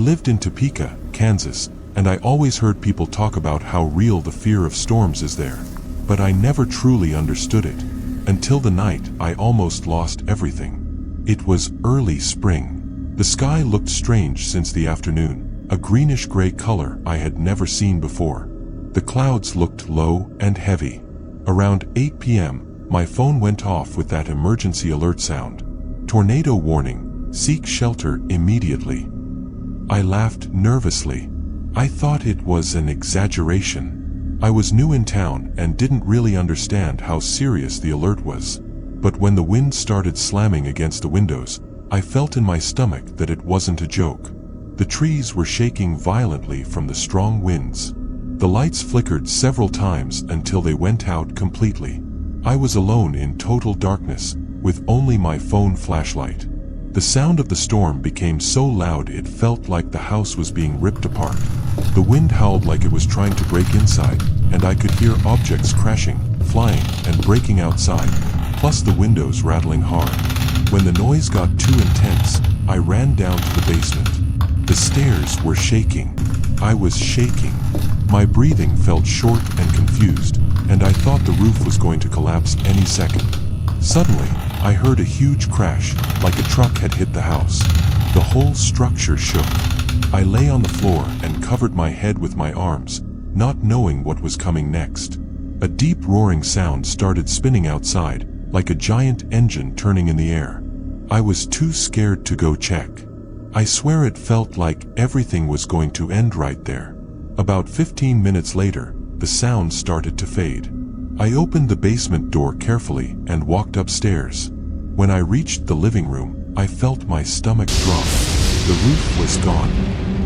lived in Topeka, Kansas, and I always heard people talk about how real the fear of storms is there. But I never truly understood it, until the night I almost lost everything. It was early spring. The sky looked strange since the afternoon, a greenish-gray color I had never seen before. The clouds looked low and heavy. Around 8 p.m., my phone went off with that emergency alert sound. Tornado warning, seek shelter immediately. I laughed nervously. I thought it was an exaggeration. I was new in town and didn't really understand how serious the alert was. But when the wind started slamming against the windows, I felt in my stomach that it wasn't a joke. The trees were shaking violently from the strong winds. The lights flickered several times until they went out completely. I was alone in total darkness, with only my phone flashlight. The sound of the storm became so loud it felt like the house was being ripped apart. The wind howled like it was trying to break inside, and I could hear objects crashing, flying, and breaking outside, plus the windows rattling hard. When the noise got too intense, I ran down to the basement. The stairs were shaking. I was shaking. My breathing felt short and confused, and I thought the roof was going to collapse any second. Suddenly, I heard a huge crash, like a truck had hit the house. The whole structure shook. I lay on the floor and covered my head with my arms, not knowing what was coming next. A deep roaring sound started spinning outside, like a giant engine turning in the air. I was too scared to go check. I swear it felt like everything was going to end right there. About 15 minutes later, the sound started to fade. I opened the basement door carefully and walked upstairs. When I reached the living room, I felt my stomach drop. The roof was gone.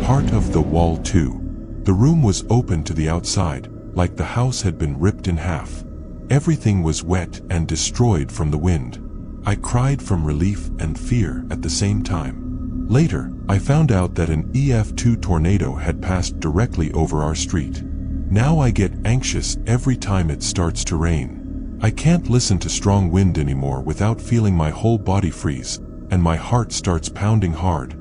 Part of the wall too. The room was open to the outside, like the house had been ripped in half. Everything was wet and destroyed from the wind. I cried from relief and fear at the same time. Later, I found out that an EF2 tornado had passed directly over our street. Now I get anxious every time it starts to rain. I can't listen to strong wind anymore without feeling my whole body freeze, and my heart starts pounding hard.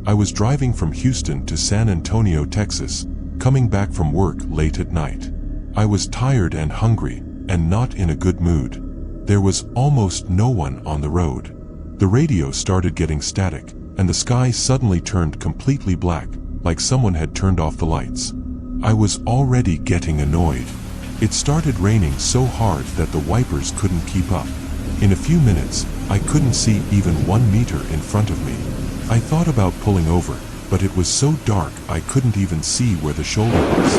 I was driving from Houston to San Antonio, Texas, coming back from work late at night. I was tired and hungry, and not in a good mood. There was almost no one on the road. The radio started getting static, and the sky suddenly turned completely black, like someone had turned off the lights. I was already getting annoyed. It started raining so hard that the wipers couldn't keep up. In a few minutes, I couldn't see even 1 meter in front of me. I thought about pulling over, but it was so dark I couldn't even see where the shoulder was.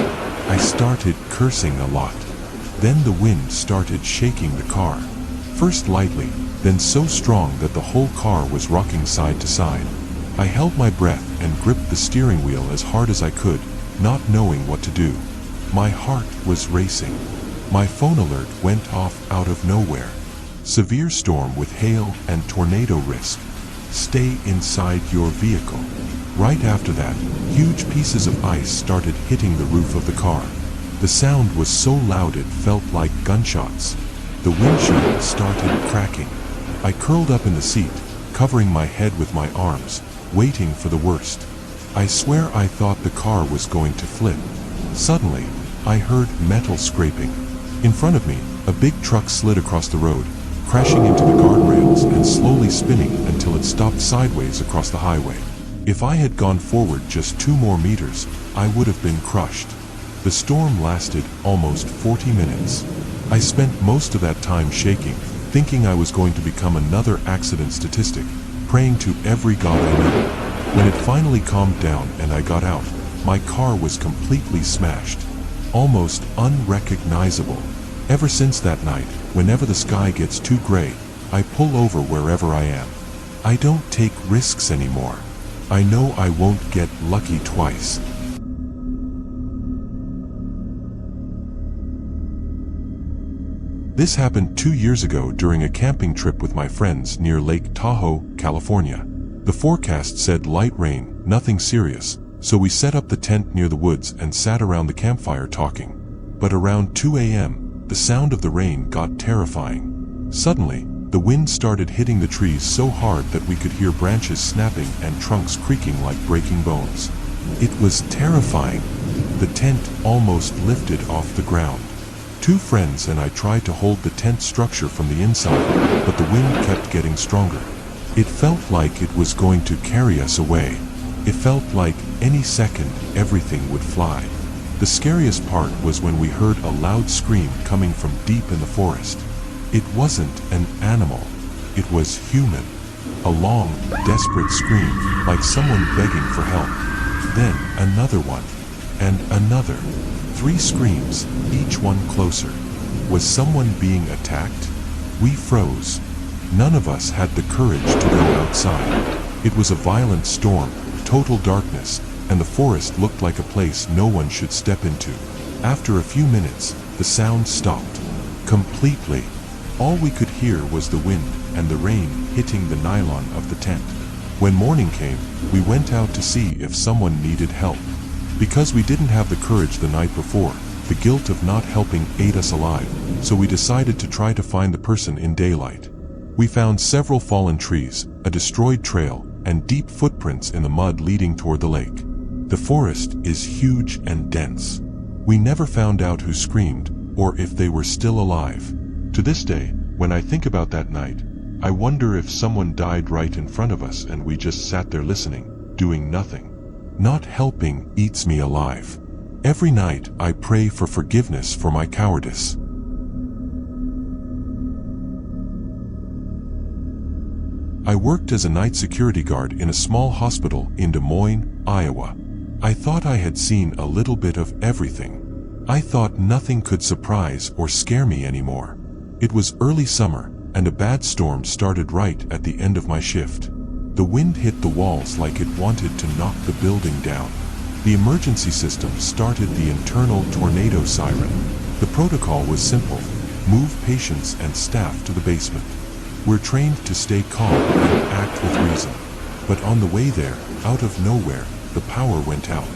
I started cursing a lot. Then the wind started shaking the car. First lightly, then so strong that the whole car was rocking side to side. I held my breath and gripped the steering wheel as hard as I could, not knowing what to do. My heart was racing. My phone alert went off out of nowhere. Severe storm with hail and tornado risk. Stay inside your vehicle. Right after that, huge pieces of ice started hitting the roof of the car. The sound was so loud it felt like gunshots. The windshield started cracking. I curled up in the seat, covering my head with my arms, waiting for the worst. I swear I thought the car was going to flip. Suddenly, I heard metal scraping. In front of me, a big truck slid across the road, crashing into the guardrails and slowly spinning until it stopped sideways across the highway. If I had gone forward just 2 more meters, I would have been crushed. The storm lasted almost 40 minutes. I spent most of that time shaking, thinking I was going to become another accident statistic, praying to every god I knew. When it finally calmed down and I got out, my car was completely smashed, almost unrecognizable. Ever since that night, whenever the sky gets too gray, I pull over wherever I am. I don't take risks anymore. I know I won't get lucky twice. This happened 2 years ago during a camping trip with my friends near Lake Tahoe, California. The forecast said light rain, nothing serious, so we set up the tent near the woods and sat around the campfire talking. But around 2 a.m., the sound of the rain got terrifying. Suddenly, the wind started hitting the trees so hard that we could hear branches snapping and trunks creaking like breaking bones. It was terrifying. The tent almost lifted off the ground. Two friends and I tried to hold the tent structure from the inside, but the wind kept getting stronger. It felt like it was going to carry us away. It felt like any second everything would fly. The scariest part was when we heard a loud scream coming from deep in the forest. It wasn't an animal. It was human. A long, desperate scream, like someone begging for help. Then another one, and another. 3 screams, each one closer. Was someone being attacked? We froze. None of us had the courage to go outside. It was a violent storm, total darkness, and the forest looked like a place no one should step into. After a few minutes, the sound stopped. Completely. All we could hear was the wind and the rain hitting the nylon of the tent. When morning came, we went out to see if someone needed help. Because we didn't have the courage the night before, the guilt of not helping ate us alive, so we decided to try to find the person in daylight. We found several fallen trees, a destroyed trail, and deep footprints in the mud leading toward the lake. The forest is huge and dense. We never found out who screamed, or if they were still alive. To this day, when I think about that night, I wonder if someone died right in front of us and we just sat there listening, doing nothing. Not helping eats me alive. Every night I pray for forgiveness for my cowardice. I worked as a night security guard in a small hospital in Des Moines, Iowa. I thought I had seen a little bit of everything. I thought nothing could surprise or scare me anymore. It was early summer, and a bad storm started right at the end of my shift. The wind hit the walls like it wanted to knock the building down. The emergency system started the internal tornado siren. The protocol was simple: move patients and staff to the basement. We're trained to stay calm and act with reason. But on the way there, out of nowhere, the power went out.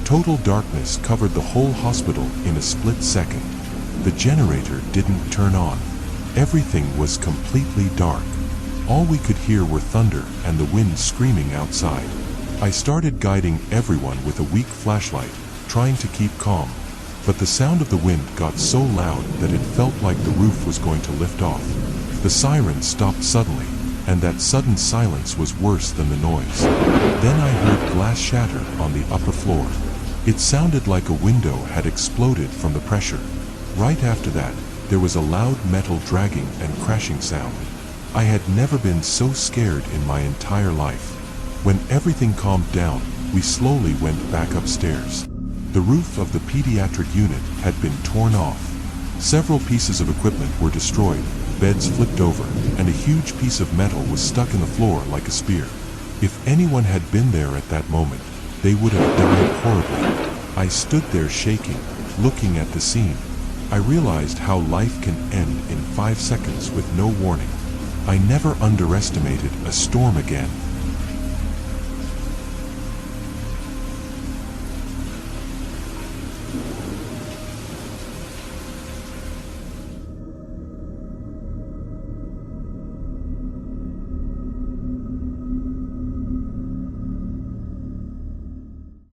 Total darkness covered the whole hospital in a split second. The generator didn't turn on. Everything was completely dark. All we could hear were thunder and the wind screaming outside. I started guiding everyone with a weak flashlight, trying to keep calm. But the sound of the wind got so loud that it felt like the roof was going to lift off. The siren stopped suddenly, and that sudden silence was worse than the noise. Then I heard glass shatter on the upper floor. It sounded like a window had exploded from the pressure. Right after that, there was a loud metal dragging and crashing sound. I had never been so scared in my entire life. When everything calmed down, we slowly went back upstairs. The roof of the pediatric unit had been torn off. Several pieces of equipment were destroyed, beds flipped over, and a huge piece of metal was stuck in the floor like a spear. If anyone had been there at that moment, they would have died horribly. I stood there shaking, looking at the scene. I realized how life can end in 5 seconds with no warning. I never underestimated a storm again.